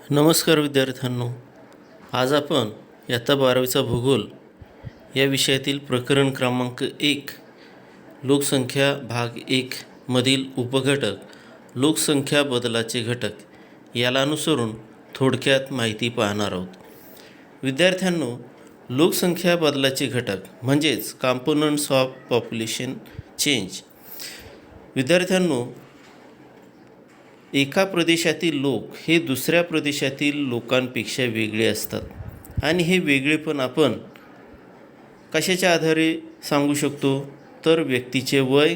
नमस्कार विद्यार्थ्यांनो, आज आपण इयत्ता 12वीचा भूगोल या विषयातील प्रकरण क्रमांक 1 लोकसंख्या भाग 1 मधील उपघटक लोकसंख्या बदलाचे घटक याला अनुसरून थोडक्यात माहिती पाहणार आहोत. विद्यार्थ्यांनो, लोकसंख्या बदलाचे घटक म्हणजेच कॉम्पोनंट्स ऑफ पॉप्युलेशन चेंज. विद्यार्थ्यांनो, एका प्रदेशातील लोक हे दुसऱ्या प्रदेशातील लोकांपेक्षा वेगळे असतात आणि हे वेगळेपण आपण कशाच्या आधारे सांगू शकतो तर व्यक्तीचे वय,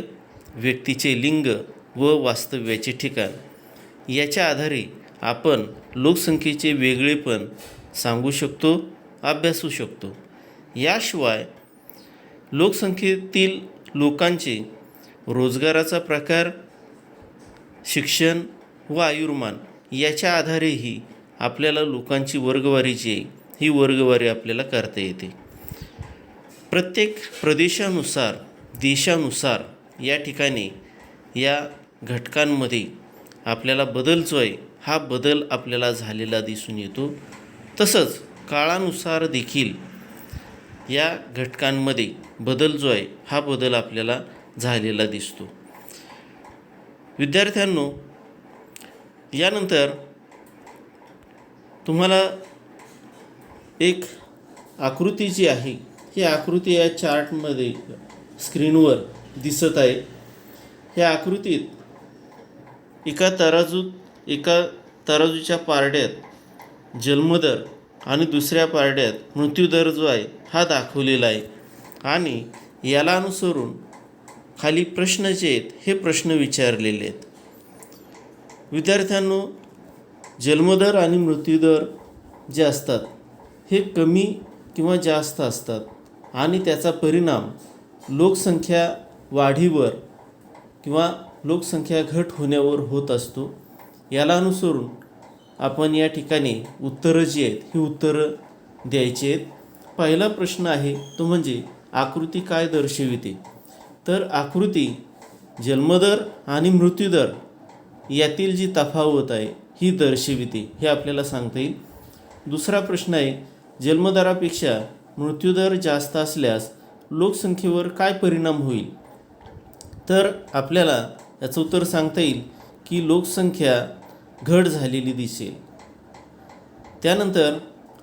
व्यक्तीचे लिंग व वास्तव्याचे ठिकाण याच्या आधारे आपण लोकसंख्येचे वेगळेपण सांगू शकतो, अभ्यासू शकतो. याशिवाय लोकसंख्येतील लोकांचे रोजगाराचा प्रकार, शिक्षण व आयुर्मान याच्या आधारेही आपल्याला लोकांची वर्गवारी जी आहे ही वर्गवारी आपल्याला करता येते. प्रत्येक प्रदेशानुसार, देशानुसार या ठिकाणी या घटकांमध्ये आपल्याला बदल जो आहे हा बदल आपल्याला झालेला दिसून येतो. तसंच काळानुसार देखील या घटकांमध्ये बदल जो आहे हा बदल आपल्याला झालेला दिसतो. विद्यार्थ्यांनो, यानंतर तुम्हाला एक आकृती जी आहे ही आकृती या चार्टमध्ये स्क्रीनवर दिसत आहे. ह्या आकृतीत एका तराजूच्या पारड्यात जन्मदर आणि दुसऱ्या पारड्यात मृत्यूदर जो आहे हा दाखवलेला आहे आणि याला अनुसरून खाली प्रश्न जे आहेत हे प्रश्न विचारलेले आहेत. विद्यार्थ्यांनो, जन्मदर आणि मृत्यूदर जे असतात हे कमी किंवा जास्त असतात आणि त्याचा परिणाम लोकसंख्या वाढीवर किंवा लोकसंख्या घट होण्यावर होत असतो. याला अनुसरून आपण या ठिकाणी उत्तरं जी आहेत ही उत्तरं द्यायची आहेत. पहिला प्रश्न आहे तो म्हणजे आकृती काय दर्शविते, तर आकृती जन्मदर आणि मृत्यूदर यातील जी तफावत आहे ही दर्शविते हे आपल्याला सांगता येईल. दुसरा प्रश्न आहे, जन्मदरापेक्षा मृत्यूदर जास्त असल्यास लोकसंख्येवर काय परिणाम होईल, तर आपल्याला याचं उत्तर सांगता येईल की लोकसंख्या घट झालेली दिसेल. त्यानंतर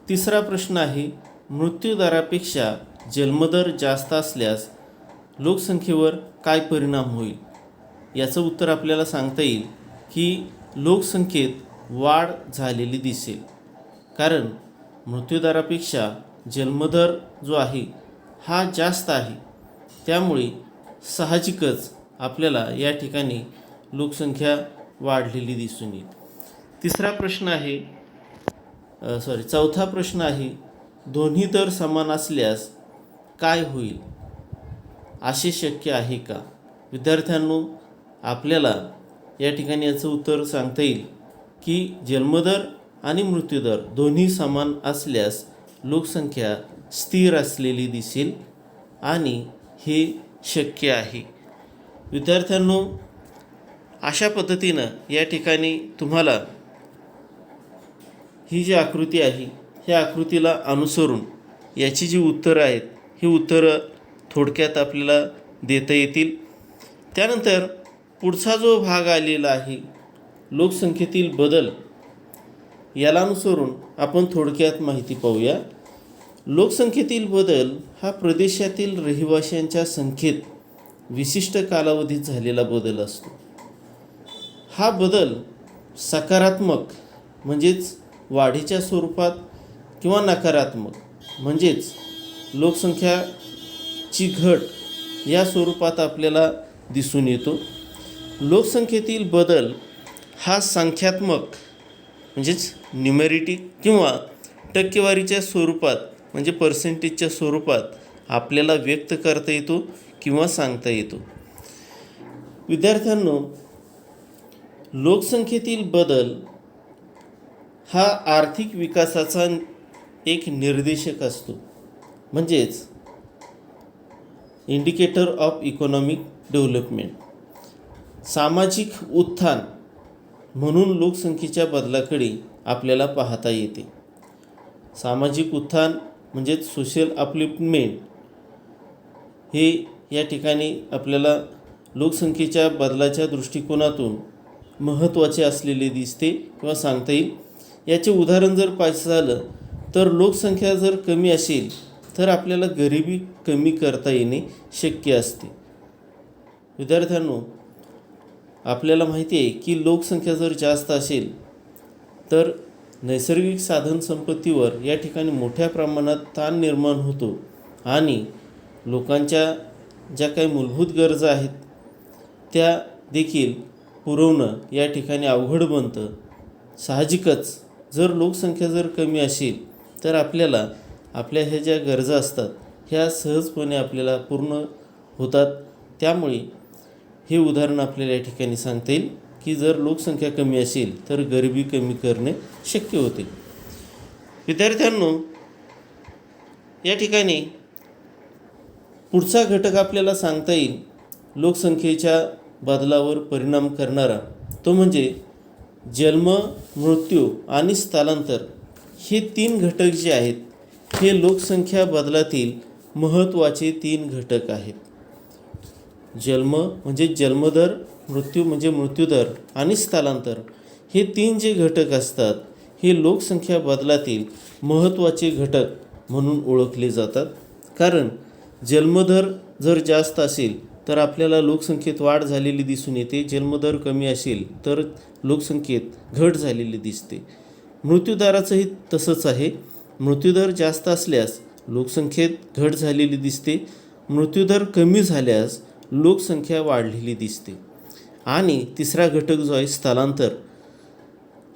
तिसरा प्रश्न आहे, मृत्यूदरापेक्षा जन्मदर जास्त असल्यास लोकसंख्येवर काय परिणाम होईल. याचं उत्तर आपल्याला सांगता येईल की लोकसंख्येत वाढ झालेली दिसेल, कारण मृत्यूदरापेक्षा जन्मदर जो आहे हा जास्त आहे. त्यामुळे साहजिकच आपल्याला या ठिकाणी लोकसंख्या वाढलेली दिसून येईल. चौथा प्रश्न आहे, दोन्ही दर समान असल्यास काय होईल, असे शक्य आहे का. विद्यार्थ्यांनो, आपल्याला या ठिकाणी याचं उत्तर सांगता येईल की जन्मदर आणि मृत्यूदर दोन्ही समान असल्यास लोकसंख्या स्थिर असलेली दिसेल आणि हे शक्य आहे. विद्यार्थ्यांनो, अशा पद्धतीनं या ठिकाणी तुम्हाला ही जी आकृती आहे ह्या आकृतीला अनुसरून याची जी उत्तरं आहेत ही उत्तरं थोडक्यात आपल्याला देता येतील. त्यानंतर पुढचा जो भाग आलेला आहे लोकसंख्येतील बदल, याला अनुसरून आपण थोडक्यात माहिती पाहूया. लोकसंख्येतील बदल हा प्रदेशातील रहिवाशांच्या संख्येत विशिष्ट कालावधीत झालेला बदल असतो. हा बदल सकारात्मक म्हणजेच वाढीच्या स्वरूपात किंवा नकारात्मक म्हणजेच लोकसंख्याची घट या स्वरूपात आपल्याला दिसून येतो. लोकसंख्येतील बदल हा संख्यात्मक म्हणजेच न्यूमेरिटिक किंवा टक्केवारीच्या स्वरूपात म्हणजे पर्सेंटेजच्या स्वरूपात आपल्याला व्यक्त करता येतो किंवा सांगता येतो. विद्यार्थ्यांनो, लोकसंख्येतील बदल हा आर्थिक विकासाचा एक निर्देशक असतो, म्हणजेच इंडिकेटर ऑफ इकॉनॉमिक डेव्हलपमेंट. सामाजिक उत्थान म्हणून लोकसंख्येच्या बदलाकडे आपल्याला पाहता येते. सामाजिक उत्थान म्हणजेच सोशल अपलिफ्टमेंट हे या ठिकाणी आपल्याला लोकसंख्येच्या बदलाच्या दृष्टिकोनातून महत्त्वाचे असलेले दिसते किंवा सांगता येईल. याचे उदाहरण जर पाहायचं झालं तर लोकसंख्या जर कमी असेल तर आपल्याला गरिबी कमी करता येणे शक्य असते. विद्यार्थ्यांनो, आपल्याला माहिती आहे की लोकसंख्या जर जास्त असेल तर नैसर्गिक साधन संपत्तीवर या ठिकाणी मोठ्या प्रमाणात ताण निर्माण होतो आणि लोकांच्या ज्या काही मूलभूत गरजा आहेत त्या देखील पुरवणं या ठिकाणी अवघड बनतं. साहजिकच जर लोकसंख्या जर कमी असेल तर आपल्याला आपल्या ह्या ज्या गरजा असतात ह्या सहजपणे आपल्याला पूर्ण होतात. त्यामुळे हे उदाहरण आपल्याला या ठिकाणी सांगता येईल की जर लोकसंख्या कमी असेल तर गरिबी कमी करणे शक्य होते. विद्यार्थ्यांनो, या ठिकाणी पुढचा घटक आपल्याला सांगता येईल लोकसंख्येच्या बदलावर परिणाम करणारा, तो म्हणजे जन्म, मृत्यू आणि स्थलांतर. हे 3 घटक जे आहेत हे लोकसंख्या बदलातील महत्त्वाचे 3 घटक आहेत. जन्म म्हणजे जन्मदर, मृत्यू म्हणजे मृत्यूदर आणि स्थलांतर हे 3 जे घटक असतात हे लोकसंख्या बदलातील महत्त्वाचे घटक म्हणून ओळखले जातात. कारण जन्मदर जर जास्त असेल तर आपल्याला लोकसंख्येत वाढ झालेली दिसून येते. जन्मदर कमी असेल तर लोकसंख्येत घट झालेली दिसते. मृत्यूदराचंही तसंच आहे. मृत्यूदर जास्त असल्यास लोकसंख्येत घट झालेली दिसते. मृत्यूदर कमी झाल्यास लोकसंख्या वाढलेली दिसते. आणि तिसरा घटक जो आहे स्थलांतर,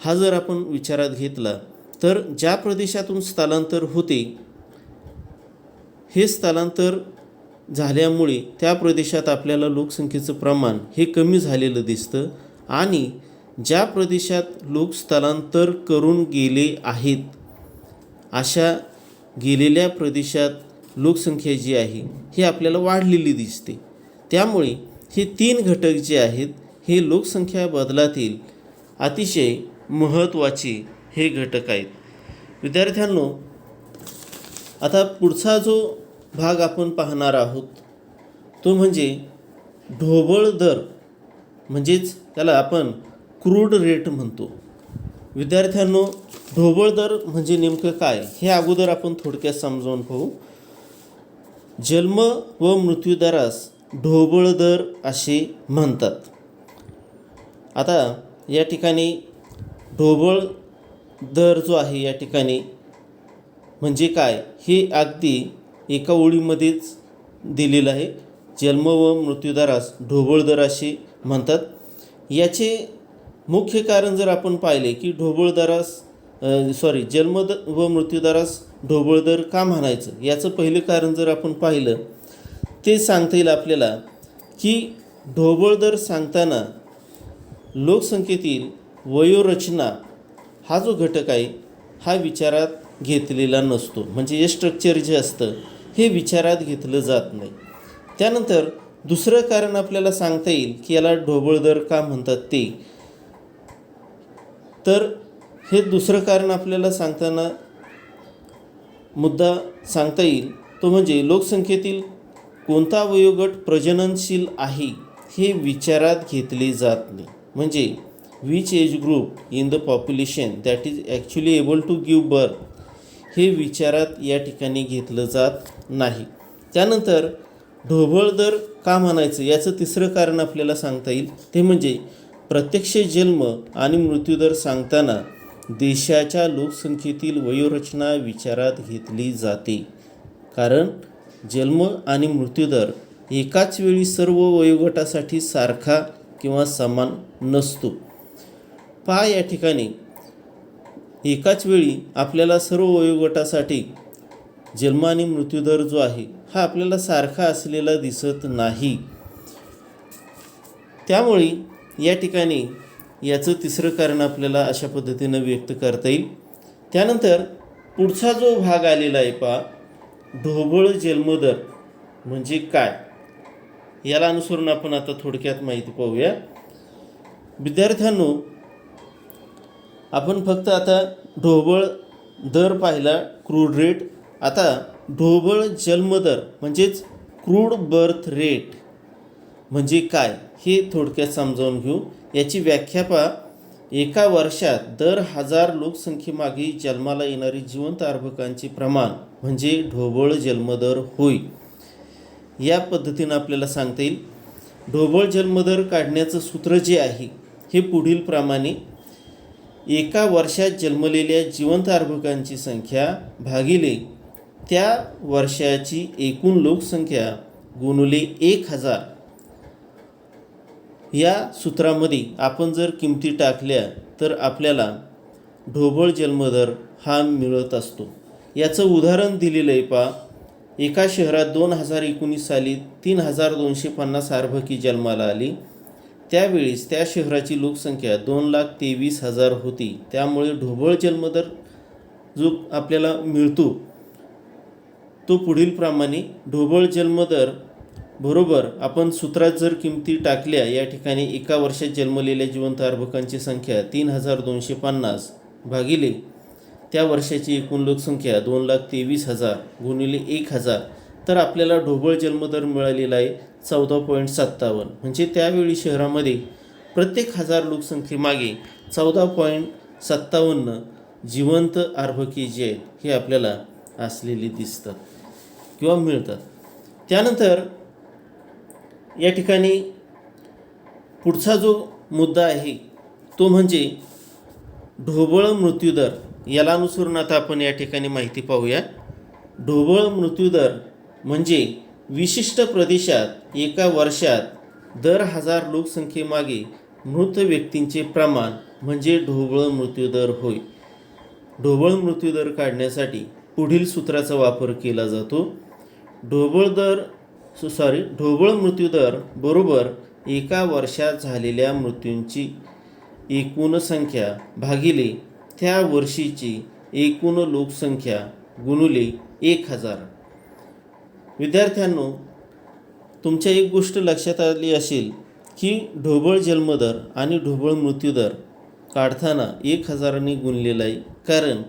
हा जर आपण विचारात घेतला तर ज्या प्रदेशातून स्थलांतर होते हे स्थलांतर झाल्यामुळे त्या प्रदेशात आपल्याला लोकसंख्येचं प्रमाण हे कमी झालेलं दिसतं आणि ज्या प्रदेशात लोक स्थलांतर करून गेले आहेत अशा गेलेल्या प्रदेशात लोकसंख्या जी आहे ही आपल्याला वाढलेली दिसते. त्यामुळे हे 3 घटक जे आहेत हे लोकसंख्या बदलातील अतिशय महत्त्वाचे हे घटक आहेत. विद्यार्थ्यांनो, आता पुढचा जो भाग आपण पाहणार आहोत तो म्हणजे ढोबळ दर, म्हणजेच त्याला आपण क्रूड रेट म्हणतो. विद्यार्थ्यांनो, ढोबळ दर म्हणजे नेमकं काय हे अगोदर आपण थोडक्यात समजावून पाहू. जन्म व मृत्यूदरास ढोबळ दर असे म्हणतात. आता या ठिकाणी ढोबळ दर जो आहे या ठिकाणी म्हणजे काय हे अगदी एका ओळीमध्येच दिलेलं आहे. जन्म व मृत्यूदरास ढोबळ दर असे म्हणतात. याचे मुख्य कारण जर आपण पाहिले की जन्म व मृत्यूदरास ढोबळ दर का म्हणायचं, याचं पहिलं कारण जर आपण पाहिलं ते सांगता येईल आपल्याला की ढोबळ दर सांगताना लोकसंख्येतील वयोरचना हा जो घटक आहे हा विचारात घेतलेला नसतो. म्हणजे हे स्ट्रक्चर जे असतं हे विचारात घेतलं जात नाही. त्यानंतर दुसरं कारण आपल्याला सांगता येईल की याला ढोबळ दर का म्हणतात ते, तर हे दुसरं कारण आपल्याला सांगताना मुद्दा सांगता येईल तो म्हणजे लोकसंख्येतील कोणता वयोगट प्रजननशील आहे हे विचारात घेतले जात नाही. म्हणजे which age group in the population that is actually able to give birth हे विचारात या ठिकाणी घेतलं जात नाही. त्यानंतर ढोबळ दर का म्हणायचं याचं तिसरं कारण आपल्याला सांगता येईल ते म्हणजे प्रत्यक्ष जन्म आणि मृत्यूदर सांगताना देशाच्या लोकसंख्येतील वयोरचना विचारात घेतली जाते. कारण जन्म आणि मृत्यूदर एकाच वेळी सर्व वयोगटासाठी सारखा किंवा समान नसतो. पहा, या ठिकाणी एकाच वेळी आपल्याला सर्व वयोगटासाठी जन्म आणि मृत्यूदर जो आहे हा आपल्याला सारखा असलेला दिसत नाही. त्यामुळे या ठिकाणी याचं तिसरं कारण आपल्याला अशा पद्धतीनं व्यक्त करता येईल. त्यानंतर पुढचा जो भाग आलेला आहे पहा, ढोबळ जन्मदर म्हणजे काय, याला अनुसरून आपण आता थोडक्यात माहिती पाहूया. विद्यार्थ्यांनो, आपण फक्त आता ढोबळ दर पाहिला, क्रूड रेट. आता ढोबळ जन्मदर म्हणजेच क्रूड बर्थ रेट म्हणजे काय हे थोडक्यात समजावून घेऊ. याची व्याख्या पहा. एका वर्षात दर 1000 लोकसंख्येमागे जन्माला येणारी जिवंत अर्भकांचे प्रमाण म्हणजे ढोबळ जन्मदर होय. या पद्धतीनं आपल्याला सांगता येईल. ढोबळ जन्मदर काढण्याचं सूत्र जे आहे हे पुढील प्रमाणे: एका वर्षात जन्मलेल्या जिवंत अर्भकांची संख्या भागिले त्या वर्षाची एकूण लोकसंख्या गुणिले 1000. या सूत्रामध्ये आपण जर किमती टाकल्या तर आपल्याला ढोबळ जन्मदर हा मिळत असतो. याचं उदाहरण दिलेलं आहे पहा. एका शहरात 2019 साली 3250 अर्भकी जन्माला आली. त्यावेळेस त्या शहराची लोकसंख्या 2,23,000 होती. त्यामुळे ढोबळ जन्मदर जो आपल्याला मिळतो तो पुढील प्रमाणे: ढोबळ जन्मदर बरोबर आपण सूत्रात जर किमती टाकल्या, या ठिकाणी एका वर्षात जन्मलेल्या जिवंत अर्भकांची संख्या 3250 भागिले त्या वर्षाची एकूण लोकसंख्या 2,23,000 गुणिले 1000, तर आपल्याला ढोबळ जन्मदर मिळालेला आहे 14.57. म्हणजे त्यावेळी शहरामध्ये प्रत्येक 1000 लोकसंख्येमागे 14.57 जिवंत अर्भके जे आहेत हे आपल्याला असलेली दिसतात किंवा मिळतात. त्यानंतर या ठिकाणी पुढचा जो मुद्दा आहे तो म्हणजे ढोबळ मृत्यूदर. याला अनुसरून आता आपण या ठिकाणी माहिती पाहूया. ढोबळ मृत्यूदर म्हणजे विशिष्ट प्रदेशात एका वर्षात दर 1000 लोकसंख्येमागे मृत व्यक्तींचे प्रमाण म्हणजे ढोबळ मृत्यूदर होय. ढोबळ मृत्यूदर काढण्यासाठी पुढील सूत्राचा वापर केला जातो. ढोबळ मृत्यूदर बरोबर एका वर्षात झालेल्या मृत्यूंची एकूण संख्या भागिले त्या वर्षीची एकूण लोकसंख्या गुणिले 1000. विद्यार्थ्यांनो, तुमच्या एक गोष्ट लक्षात आली असेल की ढोबळ जन्मदर आणि ढोबळ मृत्यूदर काढताना 1000ने गुणलेला आहे. कारण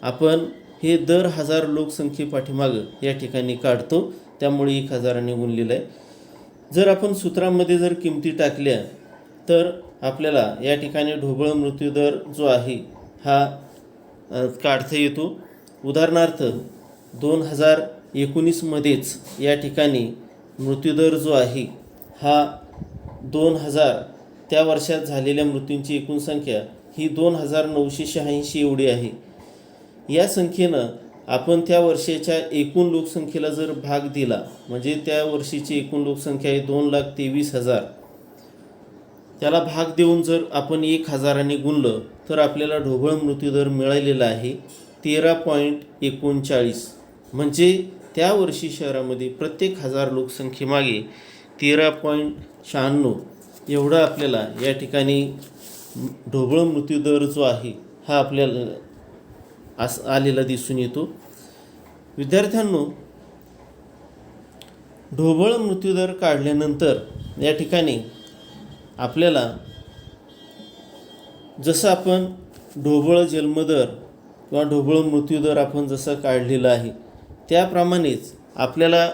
आपण हे दर 1000 लोकसंख्येपाठीमागं या ठिकाणी काढतो, त्यामुळे 1000ने गुणलेलं आहे. जर आपण सूत्रामध्ये जर किमती टाकल्या तर आपल्याला या ठिकाणी ढोबळ मृत्यूदर जो आहे हा काढता येतो. उदाहरणार्थ 2019मध्येच या ठिकाणी मृत्यूदर जो आहे हा 2000 त्या वर्षात झालेल्या मृत्यूंची एकूण संख्या ही 2986 एवढी आहे. या संख्येनं आपण त्या वर्षाच्या एकूण लोकसंख्येला जर भाग दिला म्हणजे त्या वर्षीची एकूण लोकसंख्या आहे 2,23,000. त्याला भाग देऊन जर आपण 1000ने गुणलं तर आपल्याला ढोबळ मृत्यूदर मिळालेला आहे 13.39. म्हणजे त्या वर्षी शहरामध्ये प्रत्येक 1000 लोकसंख्येमागे 13.96 एवढा आपल्याला या ठिकाणी ढोबळ मृत्यूदर जो आहे हा आपल्याला आलेला दिसून येतो. विद्यार्थ्यांनो, ढोबळ मृत्यूदर काढल्यानंतर या ठिकाणी आपल्याला जसं आपण ढोबळ जन्मदर किंवा ढोबळ मृत्यूदर आपण जसं काढलेला आहे त्याप्रमाणेच आपल्याला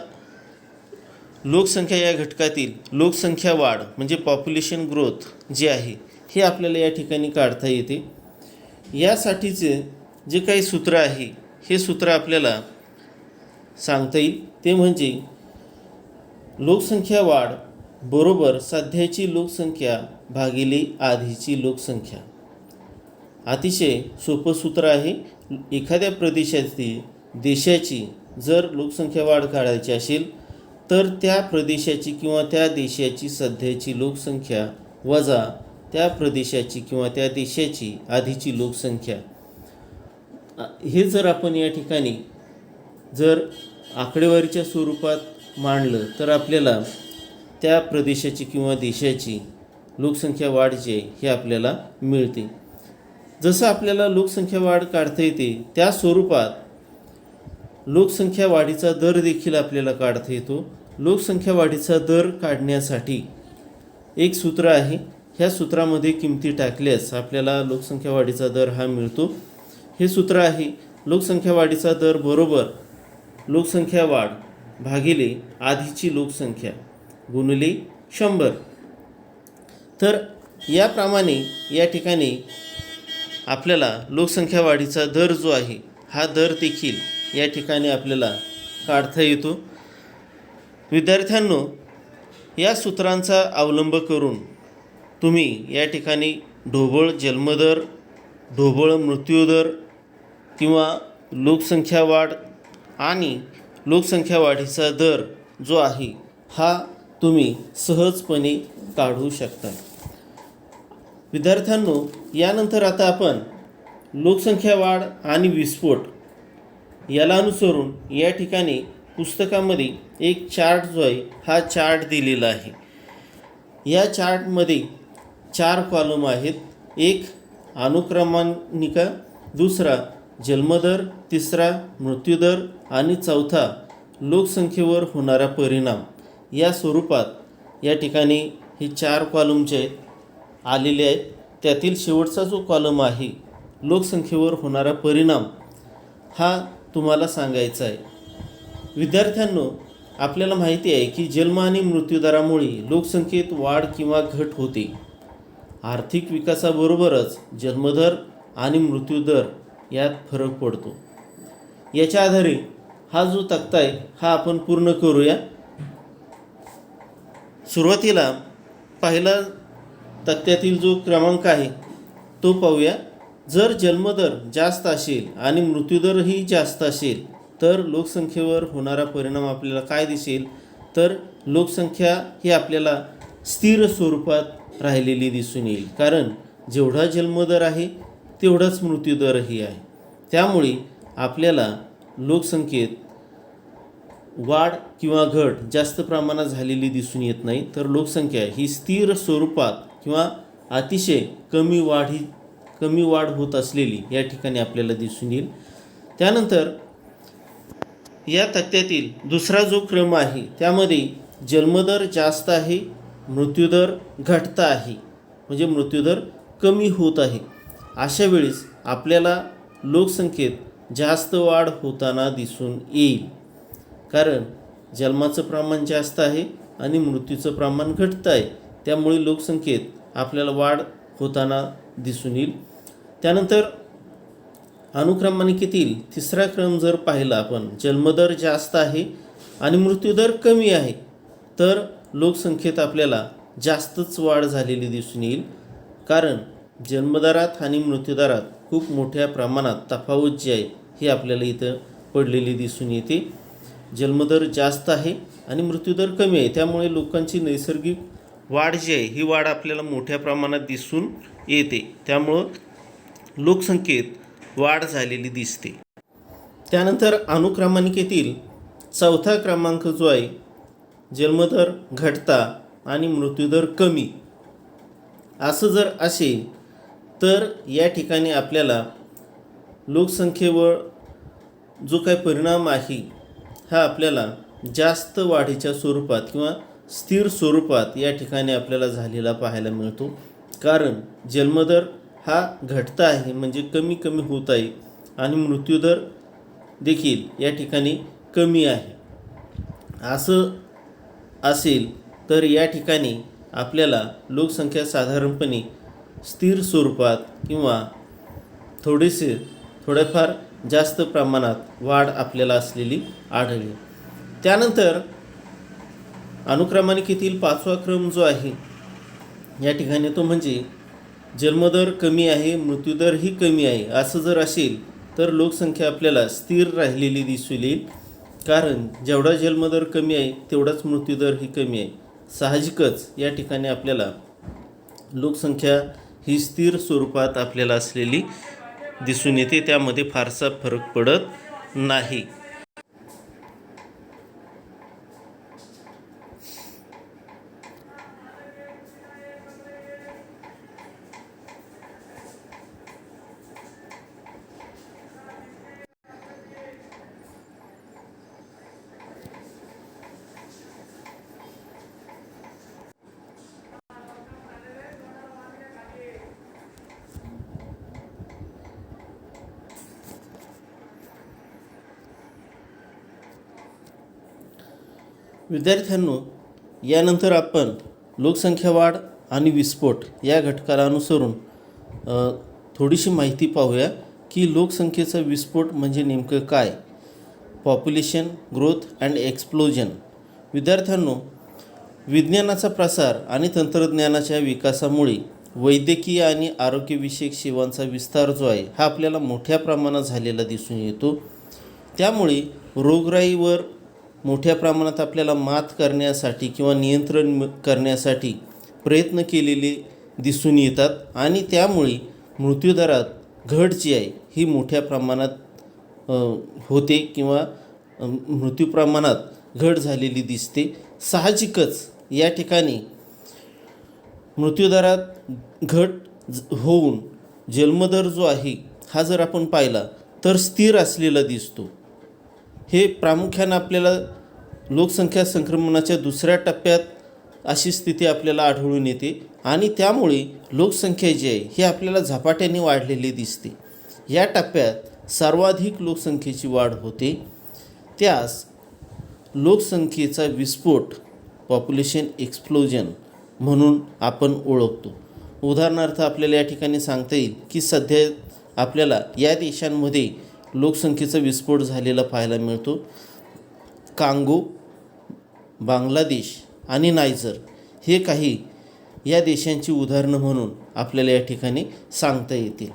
लोकसंख्या या घटकातील लोकसंख्या वाढ म्हणजे पॉप्युलेशन ग्रोथ जे आहे हे आपल्याला या ठिकाणी काढता येते. यासाठीचे जे काही सूत्र आहे हे सूत्र आपल्याला सांगता येईल. ते म्हणजे लोकसंख्या वाढ बरोबर सध्याची लोकसंख्या भागिले आधीची लोकसंख्या. अतिशय सोपं सूत्र आहे. एखाद्या देशाची जर लोकसंख्या वाढ काढायची असेल तर त्या प्रदेशाची किंवा त्या देशाची सध्याची लोकसंख्या वजा त्या प्रदेशाची किंवा त्या देशाची आधीची लोकसंख्या. हे जर आपण या ठिकाणी जर आकडेवारीच्या स्वरूपात मांडलं तर आपल्याला त्या प्रदेशाची किंवा देशाची लोकसंख्या वाढ जी आहे हे आपल्याला मिळते. जसं आपल्याला लोकसंख्या वाढ काढता येते त्या स्वरूपात लोकसंख्या वाढीचा दर देखील आपल्याला काढता येतो. लोकसंख्या वाढीचा दर काढण्यासाठी एक सूत्र आहे. ह्या सूत्रामध्ये किमती टाकल्यास आपल्याला लोकसंख्या वाढीचा दर हा मिळतो. हे सूत्र आहे लोकसंख्या वाढीचा दर बरोबर लोकसंख्या वाढ भागिले आधीची लोकसंख्या गुणिले 100. तर याप्रमाणे या ठिकाणी आपल्याला लोकसंख्या वाढीचा दर जो आहे हा दर देखील या ठिकाणी आपल्याला काढता येतो. विद्यार्थ्यांनो, या सूत्रांचा अवलंब करून तुम्ही या ठिकाणी ढोबळ जन्मदर, ढोबळ मृत्यूदर किंवा लोकसंख्या वाढ आणि लोकसंख्या वाढीचा दर जो आहे हा तुम्ही सहजपणे काढू शकता. विद्यार्थ्यांनो, यानंतर आता आपण लोकसंख्या वाढ आणि विस्फोट याला अनुसरून या ठिकाणी पुस्तकामध्ये एक चार्ट जो आहे हा चार्ट दिलेला आहे. या चार्टमध्ये 4 कॉलम आहेत. एक अनुक्रमानिका, दुसरा जन्मदर, तिसरा मृत्यूदर आणि चौथा लोकसंख्येवर होणारा परिणाम. या स्वरूपात या ठिकाणी हे 4 कॉलम जे आहेत आलेले आहेत. त्यातील शेवटचा जो कॉलम आहे लोकसंख्येवर होणारा परिणाम हा तुम्हाला सांगायचा आहे. विद्यार्थ्यांनो, आपल्याला माहिती आहे की जन्म आणि मृत्यूदरामुळे लोकसंख्येत वाढ किंवा घट होते. आर्थिक विकासाबरोबरच जन्मदर आणि मृत्यूदर यात फरक पडतो. याच्या आधारे हा जो तक्ता आहे हा आपण पूर्ण करूया. सुरुवातीला पहिला तक्त्यातील जो क्रमांक आहे तो पाहूया. जर जन्मदर जास्त असेल आणि मृत्यूदरही जास्त असेल तर लोकसंख्येवर होणारा परिणाम आपल्याला काय दिसेल, तर लोकसंख्या ही आपल्याला स्थिर स्वरूपात राहिलेली दिसून येईल. कारण जेवढा जन्मदर आहे तेवढाच मृत्यूदरही आहे. त्यामुळे आपल्याला लोकसंख्येत वाढ किंवा घट जास्त प्रमाणात झालेली दिसून येत नाही, तर लोकसंख्या ही स्थिर स्वरूपात किंवा अतिशय कमी वाढ होत असलेली या ठिकाणी आपल्याला दिसून येईल. त्यानंतर या तक्त्यातील दुसरा जो क्रम आहे त्यामध्ये जन्मदर जास्त आहे, मृत्यूदर घटता आहे, म्हणजे मृत्यूदर कमी होत आहे. अशा वेळेस आपल्याला लोकसंख्येत जास्त वाढ होताना दिसून येईल. कारण जन्माचं प्रमाण जास्त आहे आणि मृत्यूचं प्रमाण घटतं आहे. त्यामुळे लोकसंख्येत आपल्याला वाढ होताना दिसून येईल. त्यानंतर अनुक्रमानिकेतील तिसरा क्रम जर पाहिला आपण, जन्मदर जास्त आहे आणि मृत्यूदर कमी आहे, तर लोकसंख्येत आपल्याला जास्तच वाढ झालेली दिसून येईल. कारण जन्मदरात आणि मृत्यूदरात खूप मोठ्या प्रमाणात तफावत जी आहे ही आपल्याला इथं पडलेली दिसून येते. जन्मदर जास्त आहे आणि मृत्यूदर कमी आहे, त्यामुळे लोकांची नैसर्गिक वाढ जी आहे ही वाढ आपल्याला मोठ्या प्रमाणात दिसून येते. त्यामुळं लोकसंख्येत वाढ झालेली दिसते. त्यानंतर अनुक्रमानिकेतील चौथा क्रमांक जो आहे, जन्मदर घटता आणि मृत्यूदर कमी, असं जर असेल तर या ठिकाणी आपल्याला लोकसंख्येवर जो काही परिणाम आहे हा आपल्याला जास्त वाढीच्या स्वरूपात किंवा स्थिर स्वरूपात या ठिकाणी आपल्याला झालेला पाहायला मिळतो. कारण जन्मदर हा घटता आहे, म्हणजे कमी कमी होत आहे, आणि मृत्यूदर देखील या ठिकाणी कमी आहे. असं असेल तर या ठिकाणी आपल्याला लोकसंख्या साधारणपणे स्थिर स्वरूपात किंवा थोड्याफार जास्त प्रमाणात वाढ आपल्याला असलेली आढळेल. त्यानंतर अनुक्रमानिकेतील 5वा क्रम जो आहे या ठिकाणी तो म्हणजे जन्मदर कमी आहे, मृत्यूदरही कमी आहे. असं जर असेल तर लोकसंख्या आपल्याला स्थिर राहिलेली दिसून येईल. कारण जेवढा जन्मदर कमी आहे तेवढाच मृत्यूदरही कमी आहे. साहजिकच या ठिकाणी आपल्याला लोकसंख्या ही स्थिर स्वरूपात आपल्याला असलेली दिसून येते. त्यामध्ये फारसा फरक पडत नाही. विद्यार्थ्यांनो, यानंतर आपण लोकसंख्या वाढ आणि विस्फोट या घटकाला अनुसरून थोडीशी माहिती पाहूया की लोकसंख्येचा विस्फोट म्हणजे नेमकं काय. Population growth and explosion. विद्यार्थ्यांनो, विज्ञानाचा प्रसार आणि तंत्रज्ञानाच्या विकासामुळे वैद्यकीय आणि आरोग्यविषयक सेवांचा विस्तार जो आहे हा आपल्याला मोठ्या प्रमाणात झालेला दिसून येतो. त्यामुळे रोगराईवर मोठ्या प्रमाणात आपल्याला मात करण्यासाठी किंवा नियंत्रण करण्यासाठी प्रयत्न केलेले दिसून येतात आणि त्यामुळे मृत्यूदरात घट जी आहे ही मोठ्या प्रमाणात होते किंवा मृत्यू प्रमाणात घट झालेली दिसते. साहजिकच या ठिकाणी मृत्यूदरात घट होऊन जन्मदर जो आहे हा जर आपण पाहिला तर स्थिर असलेला दिसतो. हे प्रामुख्याने आपल्याला लोकसंख्या संक्रमणाच्या दुसऱ्या टप्प्यात अशी स्थिती आपल्याला आढळून येते आणि त्यामुळे लोकसंख्या जी आहे ही आपल्याला झपाट्याने वाढलेली दिसते. या टप्प्यात सर्वाधिक लोकसंख्येची वाढ होते. त्यास लोकसंख्येचा विस्फोट पॉप्युलेशन एक्सप्लोजन म्हणून आपण ओळखतो. उदाहरणार्थ आपल्याला या ठिकाणी सांगता येईल की सध्या आपल्याला या देशांमध्ये लोकसंख्येचा विस्फोट झालेला पाहायला मिळतो. कांगो, बांगलादेश आणि नायजर हे काही या देशांची उदाहरणं म्हणून आपल्याला या ठिकाणी सांगता येतील.